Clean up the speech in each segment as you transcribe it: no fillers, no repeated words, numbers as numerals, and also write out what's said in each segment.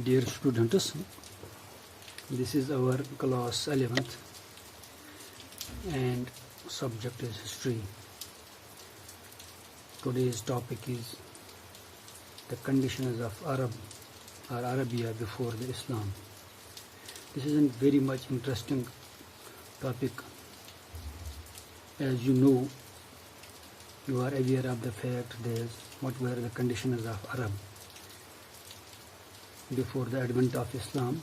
Dear students, this is our class 11th and subject is history. Today's topic is the conditions of Arab or Arabia before the Islam. This is a very much interesting topic. As you know, you are aware of the fact that what were the conditions of Arab before the advent of Islam.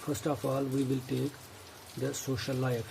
First of all, we will take the social life.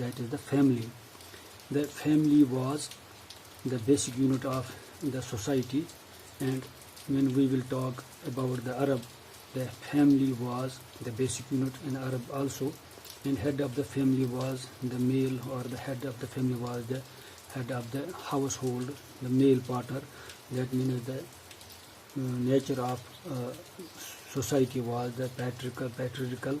that is the family. The family was the basic unit of the society, and when we will talk about the Arab, the family was the basic unit in Arab also. And head of the family was the male, or the head of the family was the head of the household, the male partner. That means the nature of society was the patriarchal.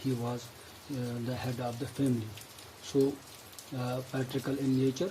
he was the head of the family. So patriarchal in nature.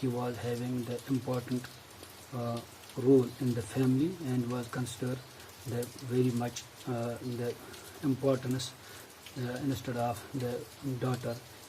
he was having the important role in the family and was considered the very much the importance instead of the daughter.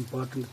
important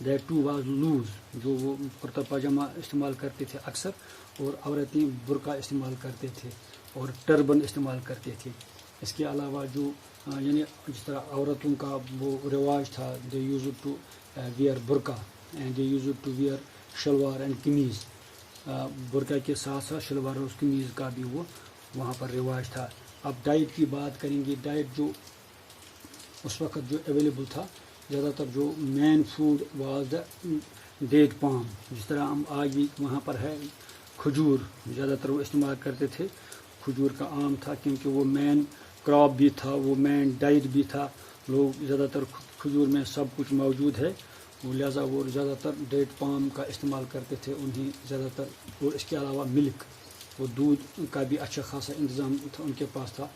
that too was lose, جو وہ کرتا پاجامہ استعمال کرتے تھے اکثر، اور عورتیں برقع استعمال کرتے تھے اور ٹربن استعمال کرتے تھے. اس کے علاوہ جو یعنی جس طرح عورتوں کا وہ رواج تھا، they used to wear burqa and they used to wear shalwar and kameez. برقع کے ساتھ ساتھ شلوار اور قمیض کا بھی وہ وہاں پر رواج تھا. اب ڈائٹ کی بات کریں گے. ڈائٹ جو اس وقت جو اویلیبل تھا، زیادہ تر جو main food was the date palm. جس طرح ہم آج بھی وہاں پر ہے کھجور، زیادہ تر وہ استعمال کرتے تھے. کھجور کا عام تھا کیونکہ وہ مین کراپ بھی تھا، وہ مین ڈائٹ بھی تھا. لوگ زیادہ تر کھجور میں سب کچھ موجود ہے، لہٰذا وہ زیادہ تر ڈیٹ پام کا استعمال کرتے تھے انہیں زیادہ تر. اور اس کے علاوہ ملک، وہ دودھ کا بھی اچھا خاصا انتظام تھا ان کے پاس تھا.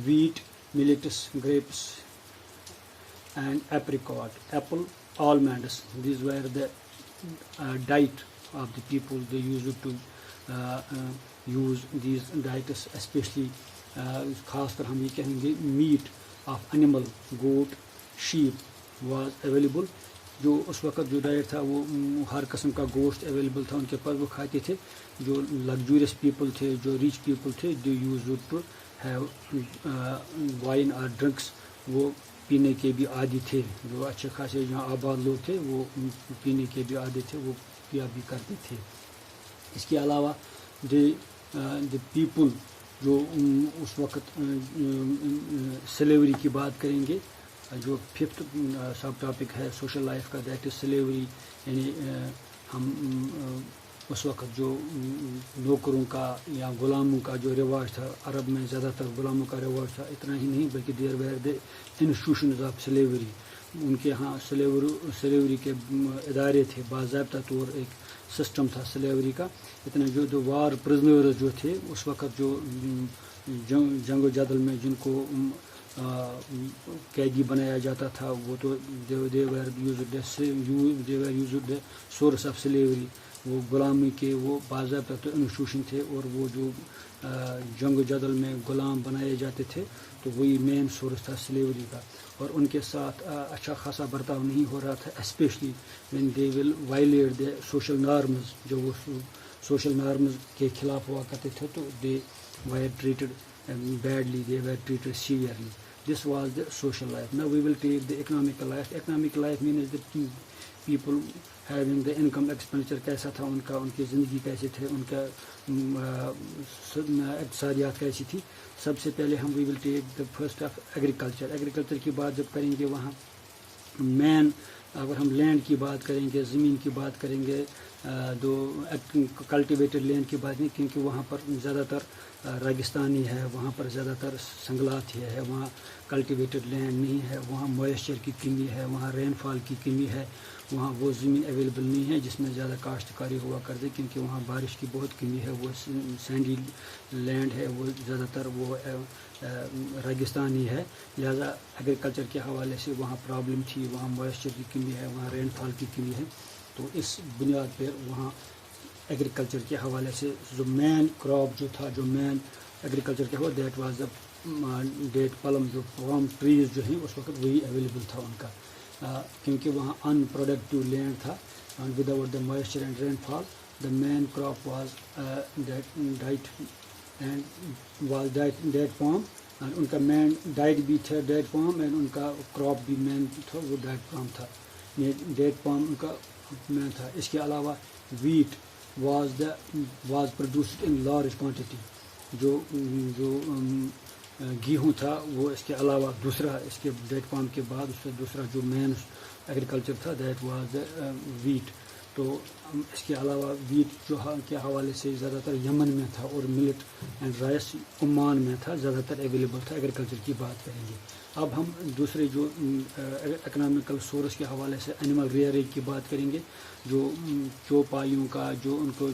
Wheat, millets, grapes and apricot, apple, almonds. These were the diet of the people. They used to use these diets, especially خاص کر ہم یہ کہیں گے meat of animal, goat, sheep was available. جو اس وقت جو ڈائٹ تھا وہ ہر قسم کا گوشت اویلیبل تھا ان کے پاس، وہ کھاتے تھے. جو لگجوریس پیپل تھے، جو ریچ پیپل تھے، دے یوزڈ ٹو ہیو وائن اور ڈرنکس. وہ پینے کے بھی عادی تھے. جو اچھے خاصے جہاں آباد لوگ تھے وہ پینے کے بھی عادی تھے، وہ پیا بھی کرتے تھے. اس کے علاوہ دی پیپل جو اس وقت سلیوری کی بات کریں گے. جو ففتھ سب ٹاپک ہے سوشل لائف کا، دیٹ از سلیوری. یعنی ہم اس وقت جو نوکروں کا یا غلاموں کا جو رواج تھا، عرب میں زیادہ تر غلاموں کا رواج تھا. اتنا ہی نہیں بلکہ دیر ویر دے انسٹیٹیوشنز آف سلیوری. ان کے ہاں سلیوری کے ادارے تھے، باضابطہ طور ایک سسٹم تھا سلیوری کا. اتنا جو وار پرزنرز جو تھے اس وقت، جو جنگ و جدل میں جن کو قیدی بنایا جاتا تھا، وہ تو دے ویر یوزڈ سورس آف سلیوری. وہ غلامی کے وہ باضابطہ انسٹیٹیوشن تھے، اور وہ جو جنگ و جدل میں غلام بنائے جاتے تھے تو وہی مین سورس تھا سلیوری کا. اور ان کے ساتھ اچھا خاصا برتاؤ نہیں ہو رہا تھا، especially when they will violate the social norms. جو وہ سوشل نارمز کے خلاف ہوا کرتے تھے تو they were treated badly, they were treated severely. This was the social life. Now we will take the economic life. Economic life means the people having the income expenditure کیسا تھا ان کا، ان کی زندگی کیسے تھے، ان کا اقتصادیات کیسی تھی. سب سے پہلے ہم we will take the first of agriculture. Agriculture کی بات جب کریں گے، وہاں مین اگر ہم لینڈ کی بات کریں گے، زمین کی بات کریں گے، جو کلٹیویٹڈ لینڈ کی بات نہیں، کیونکہ وہاں پر زیادہ تر ریگستانی ہے، وہاں پر زیادہ تر سنگلات ہی ہے، وہاں کلٹیویٹڈ لینڈ نہیں ہے، وہاں موئسچر کی کمی ہے، وہاں رین فال کی کمی ہے، وہاں وہ زمین اویلیبل نہیں ہے جس میں زیادہ کاشتکاری ہوا کرتے، کیونکہ وہاں بارش کی بہت کمی ہے. وہ سینڈی لینڈ ہے، وہ زیادہ تر وہ ریگستانی ہے. لہذا ایگریکلچر کے حوالے سے وہاں پرابلم تھی، وہاں موئسچر کی کمی ہے، وہاں رین فال کی کمی ہے. تو اس بنیاد پر وہاں ایگریکلچر کے حوالے سے جو مین کراپ جو تھا، جو مین ایگریکلچر کے حوالے that was the date palm. جو پلم ٹریز جو ہیں اس وقت وہی اویلیبل تھا ان کا، کیونکہ وہاں ان پروڈکٹیو لینڈ تھا. Without the moisture and rainfall the main crop was diet and was date palm. ان کا مین ڈائٹ بھی تھا ڈیٹ پام، اینڈ ان کا کراپ بھی مین تھا وہ ڈیٹ پام تھا. ڈیٹ پام ان کا مین تھا. اس کے علاوہ wheat was produced in large quantity. جو گیہوں تھا وہ اس کے علاوہ دوسرا، اس کے ڈیٹ پام کے بعد اس سے دوسرا جو مین ایگریکلچر تھا دیٹ واز ویٹ. تو اس کے علاوہ ویٹ جو کے حوالے سے زیادہ تر یمن میں تھا، اور ملٹ اینڈ رائس عمان میں تھا، زیادہ تر اویلیبل تھا. ایگریکلچر کی بات کریں گے. اب ہم دوسرے جو اکنامیکل سورس کے حوالے سے اینیمل ریئرنگ کی بات کریں گے. جو چوپایوں کا جو ان کو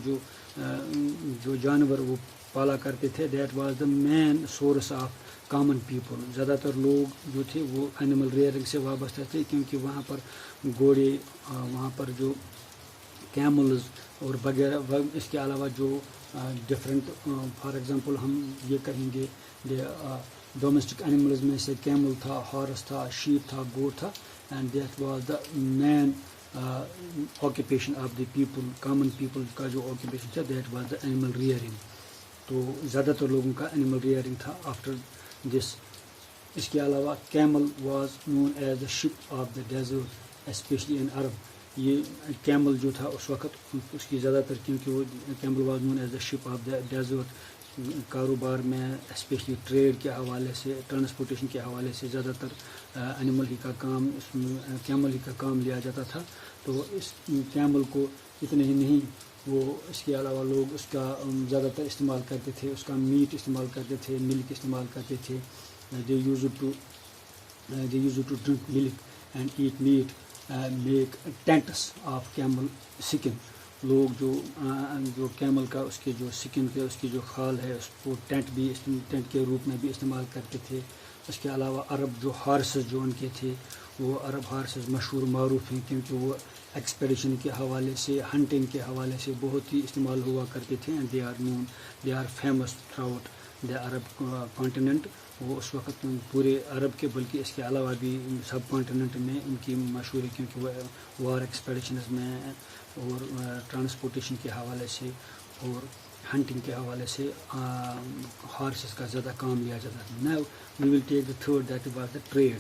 جو جانور وہ پالا کرتے تھے، that was the main source of common people. زیادہ تر لوگ جو تھے وہ اینیمل ریئرنگ سے وابستہ تھے، کیونکہ وہاں پر گھوڑے، وہاں پر جو کیملز اور وغیرہ. اس کے علاوہ جو ڈفرینٹ فار ایگزامپل ہم یہ کہیں گے ڈومیسٹک اینیملز میں سے کیمل تھا، ہارس تھا، شیپ تھا، گوٹ تھا. And that was the main occupation of the people, common people کا جو آکوپیشن تھا that was the animal rearing. تو زیادہ تر لوگوں کا اینیمل ریئرنگ تھا آفٹر دس. اس کے علاوہ camel was known as the ship of the desert especially in Arab. یہ کیمل جو تھا اس وقت اس کی زیادہ تر، کیونکہ وہ camel was known as the ship of the desert, کاروبار میں اسپیشلی ٹریڈ کے حوالے سے، ٹرانسپورٹیشن کے حوالے سے زیادہ تر اینیمل ہی کا کام، کیمل ہی کا کام لیا جاتا تھا. تو اس کیمل کو اتنے ہی نہیں، وہ اس کے علاوہ لوگ اس کا زیادہ تر استعمال کرتے تھے، اس کا میٹ استعمال کرتے تھے، ملک استعمال کرتے تھے. they used to drink milk and eat meat, make tents of camel skin. لوگ جو کیمل کا اس کے جو سکن کے اس کی جو خال ہے اس کو ٹینٹ کے روپ میں بھی استعمال کرتے تھے. اس کے علاوہ عرب جو ہارسز جو ان کے تھے، وہ عرب ہارسز مشہور معروف ہیں کیونکہ وہ ایکسپیڈیشن کے حوالے سے، ہنٹنگ کے حوالے سے بہت ہی استعمال ہوا کرتے تھے. And they are famous throughout the Arab continent. وہ اس وقت پورے عرب کے بلکہ اس کے علاوہ بھی سب کانٹیننٹ میں ان کی مشہور ہے، کیونکہ وہ وار ایکسپیڈیشنز میں اور ٹرانسپورٹیشن کے حوالے سے اور ہنٹنگ کے حوالے سے ہارسز کا زیادہ کام لیا جاتا ہے. Now we will take the third that was the trade.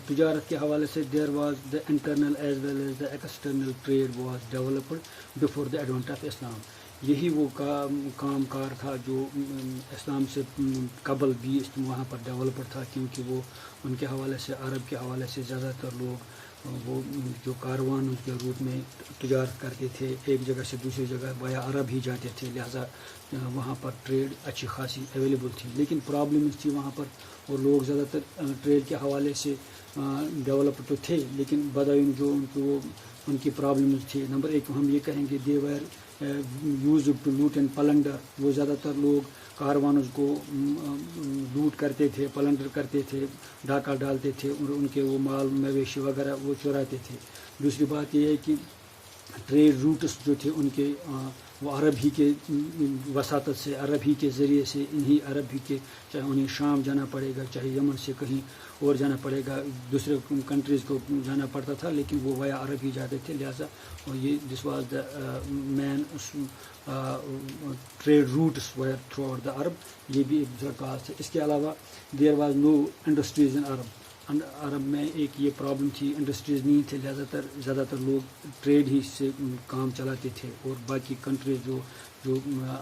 تجارت کے حوالے سے there was the internal as well as the external trade was developed before the advent of Islam. یہی وہ کام کار تھا جو اسلام سے قبل بھی وہاں پر ڈیولپڈ تھا، کیونکہ وہ ان کے حوالے سے، عرب کے حوالے سے زیادہ تر لوگ وہ جو کاروان ان کے روٹ میں تجارت کرتے تھے، ایک جگہ سے دوسری جگہ بایا عرب ہی جاتے تھے، لہٰذا وہاں پر ٹریڈ اچھی خاصی اویلیبل تھی. لیکن پرابلمز تھی وہاں پر، اور لوگ زیادہ تر ٹریڈ کے حوالے سے ڈیولپڈ تو تھے، لیکن بدعین جو ان کی پرابلمز تھی. نمبر ایک ہم یہ کہیں گے دے ویر یوزڈ ٹو لوٹ اینڈ پلنڈر. وہ زیادہ تر لوگ کاروانز کو لوٹ کرتے تھے، پلنڈر کرتے تھے، ڈاکہ ڈالتے تھے اور ان کے وہ مال مویشی وغیرہ وہ چراتے تھے. دوسری بات یہ ہے کہ ٹریڈ روٹس جو تھے ان کے وہ عرب ہی کے وساطت سے، عرب ہی کے ذریعے سے، انہی عرب ہی کے، چاہے انہیں شام جانا پڑے گا، چاہے یمن سے کہیں اور جانا پڑے گا، دوسرے کنٹریز کو جانا پڑتا تھا، لیکن وہ ویا عرب ہی جاتے تھے. لہٰذا اور یہ this was the main trade routes were throughout the Arab. یہ بھی ایک درکاست ہے. اس کے علاوہ دیر واز نو انڈسٹریز ان عرب. عرب میں ایک یہ پرابلم تھی، انڈسٹریز نہیں تھے، زیادہ تر لوگ ٹریڈ ہی سے کام چلاتے تھے، اور باقی کنٹریز جو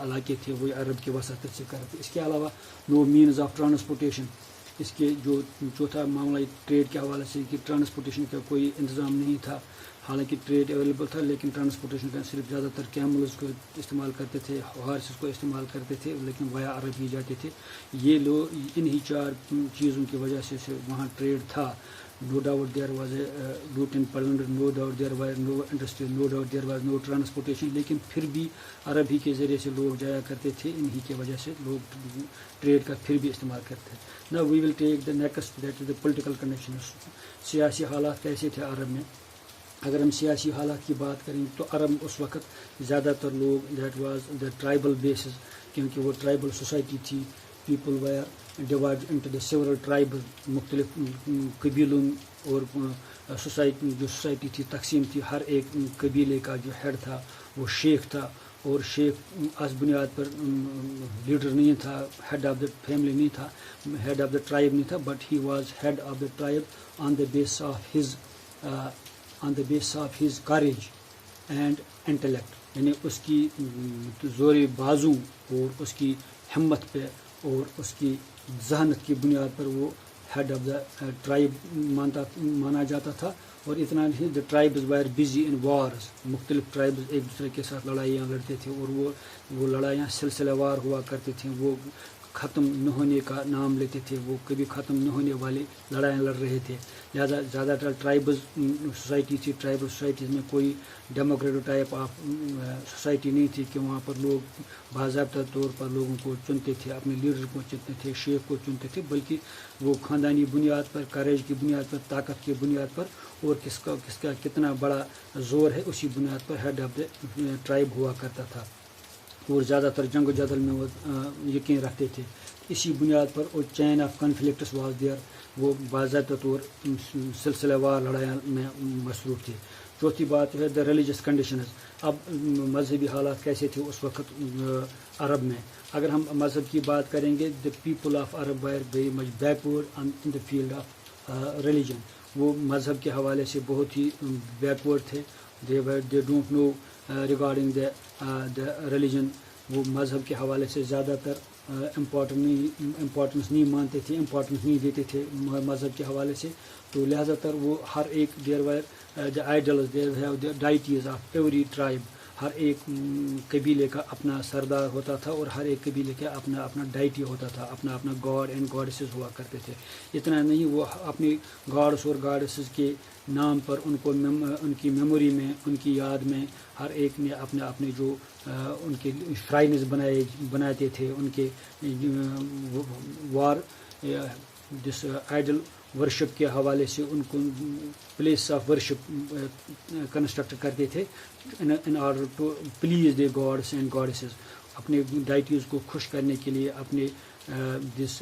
علاقے تھے وہ عرب کے وساطت سے کرتے. اس کے علاوہ نو مینز آف ٹرانسپورٹیشن. اس کے جو چوتھا معاملہ ٹریڈ کے حوالے سے کہ ٹرانسپورٹیشن کا کوئی انتظام نہیں تھا. حالانکہ ٹریڈ اویلیبل تھا، لیکن ٹرانسپورٹیشن کا صرف زیادہ تر کیملز کو استعمال کرتے تھے، ہارسز کو استعمال کرتے تھے، لیکن ویا عرب ہی جاتے تھے. یہ لوگ انہی چار چیزوں کی وجہ سے وہاں ٹریڈ تھا. No doubt there was a لوٹ and plunder, no doubt there was no industry, no doubt there was no transportation. لیکن پھر بھی عرب ہی کے ذریعے سے لوگ جایا کرتے تھے، انہی کی وجہ سے لوگ ٹریڈ کا پھر بھی استعمال کرتے تھے. Now we will take the next that is the political conditions. سیاسی حالات کیسے تھے عرب میں؟ اگر ہم سیاسی حالات کی بات کریں تو عرب اس وقت زیادہ تر لوگ that was the tribal bases, کیونکہ وہ ٹرائبل سوسائٹی تھی. People were divided into the several tribal. مختلف قبیلوں اور سوسائٹی تھی تقسیم تھی. ہر ایک قبیلے کا جو ہیڈ تھا وہ شیخ تھا، اور شیخ اس بنیاد پر لیڈر نہیں تھا، ہیڈ آف دا فیملی نہیں تھا، ہیڈ آف دا ٹرائب نہیں تھا، but he was head of the tribe on the base of his courage and intellect. یعنی اس کی زور بازو اور اس کی ہمت پہ اور اس کی ذہانت کی بنیاد پر وہ ہیڈ آف دا ٹرائب مانا جاتا تھا. اور اتنا نہیں، the tribes were busy in wars. مختلف ٹرائبز ایک دوسرے کے ساتھ لڑائیاں لڑتے تھے، اور وہ لڑائیاں سلسلہ وار ہوا کرتی تھیں. وہ ختم نہ ہونے کا نام لیتے تھے، وہ کبھی ختم نہ ہونے والی لڑائیاں لڑ رہے تھے. لہٰذا زیادہ تر ٹرائبز سوسائٹی تھی. ٹرائبل سوسائٹیز میں کوئی ڈیموکریٹک ٹائپ آف سوسائٹی نہیں تھی کہ وہاں پر لوگ باضابطہ طور پر لوگوں کو چنتے تھے، اپنے لیڈر کو چنتے تھے، شیخ کو چنتے تھے، بلکہ وہ خاندانی بنیاد پر، کریج کی بنیاد پر، طاقت کی بنیاد پر، اور کس کا کتنا بڑا زور ہے اسی بنیاد پر ہیڈ آف دا ٹرائب ہوا کرتا تھا. اور زیادہ تر جنگ و جدل میں وہ یقین رکھتے تھے. اسی بنیاد پر اور chain of conflicts was there. وہ باضابطہ طور سلسلہ وار لڑائیاں میں مصروف تھے. چوتھی بات جو ہے دا ریلیجس کنڈیشنز. اب مذہبی حالات کیسے تھے اس وقت عرب میں. اگر ہم مذہب کی بات کریں گے, the people of Arab were very much backward in the field of religion. وہ مذہب کے حوالے سے بہت ہی بیکورڈ تھے. They don't know regarding the religion. وہ مذہب کے حوالے سے زیادہ تر امپورٹنس نہیں مانتے تھے, امپورٹنس نہیں دیتے تھے مذہب کے حوالے سے. تو لہذا تر وہ ہر ایک there were the idols there have the deities of every tribe. ہر ایک قبیلے کا اپنا سردار ہوتا تھا اور ہر ایک قبیلے کا اپنا اپنا ڈائٹی ہوتا تھا, اپنا اپنا گاڈ اینڈ گاڈسز ہوا کرتے تھے. اتنا نہیں, وہ اپنی گاڈس اور گاڈسز کے نام پر ان کو ان کی میموری میں, ان کی یاد میں ہر ایک نے اپنے اپنے جو ان کے شرائنز بناتے تھے. ان کے جس آئیڈل ورشپ کے حوالے سے ان کو پلیس آف ورشپ کنسٹرکٹ کرتے تھے in order to please the gods and goddesses. اپنے ڈائٹیز کو خوش کرنے کے لیے, اپنے جس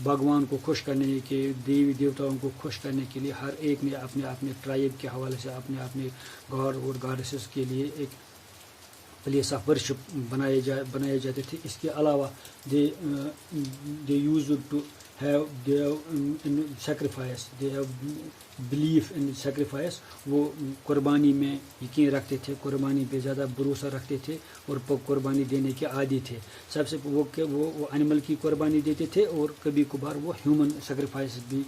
بھگوان کو خوش کرنے کے, دیوی دیوتاؤں کو خوش کرنے کے لیے ہر ایک نے اپنے اپنے ٹرائب کے حوالے سے اپنے اپنے گاڈ اور گاڈسز کے لیے ایک پلیس آف ورشپ بنائے جاتے تھے. اس کے علاوہ they used to have in sacrifice, they have belief in sacrifice. وہ قربانی میں یقین رکھتے تھے, قربانی پہ زیادہ بھروسہ رکھتے تھے اور قربانی دینے کے عادی تھے. سب سے وہ اینیمل کی قربانی دیتے تھے اور کبھی کبھار وہ ہیومن سیکریفائس بھی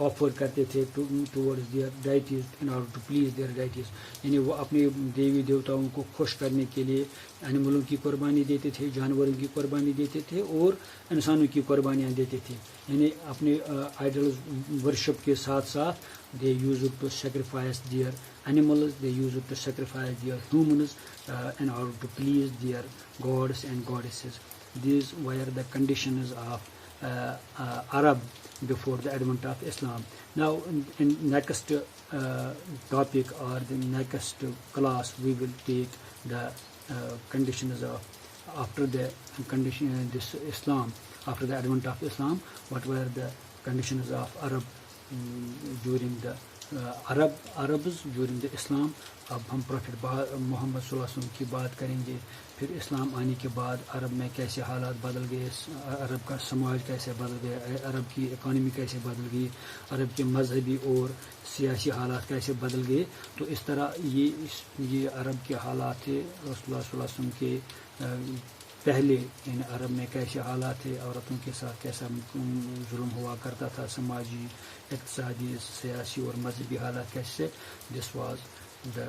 آفر کرتے تھے towards their deities in order to please their deities. یعنی وہ اپنے دیوی دیوتاؤں کو خوش کرنے کے لیے اینیملوں کی قربانی دیتے تھے, جانوروں کی قربانی دیتے تھے اور انسانوں کی قربانیاں دیتے تھے. یعنی اپنے آئیڈلز ورشپ کے ساتھ ساتھ they used to sacrifice their animals, they used to sacrifice their humans in order to please their gods and goddesses. These were the conditions of Arab before the advent of Islam. Now in next topic or the next class we will take the conditions of after the condition this Islam, after the advent of Islam, what were the conditions of Arab during the Arabs during the Islam. اب ہم profit محمد صلی اللہ علیہ وسلم کی بات کریں گے. پھر اسلام آنے کے بعد عرب میں کیسے حالات بدل گئے, عرب کا سماج کیسے بدل گیا, عرب کی اکانومی کیسے بدل گئی, عرب کے مذہبی اور سیاسی حالات کیسے بدل گئے. تو اس طرح یہ عرب کے حالات تھے. رسول اللہ صلی اللہ علیہ وسلم کے پہلے یعنی عرب میں کیسے حالات تھے, عورتوں کے ساتھ کیسا ظلم ہوا کرتا تھا, سماجی, اقتصادی, سیاسی اور مذہبی حالات کیسے. This was the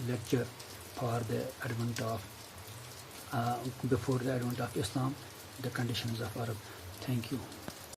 lecture for the advent of before the advent of Islam, the conditions of Arab. Thank you.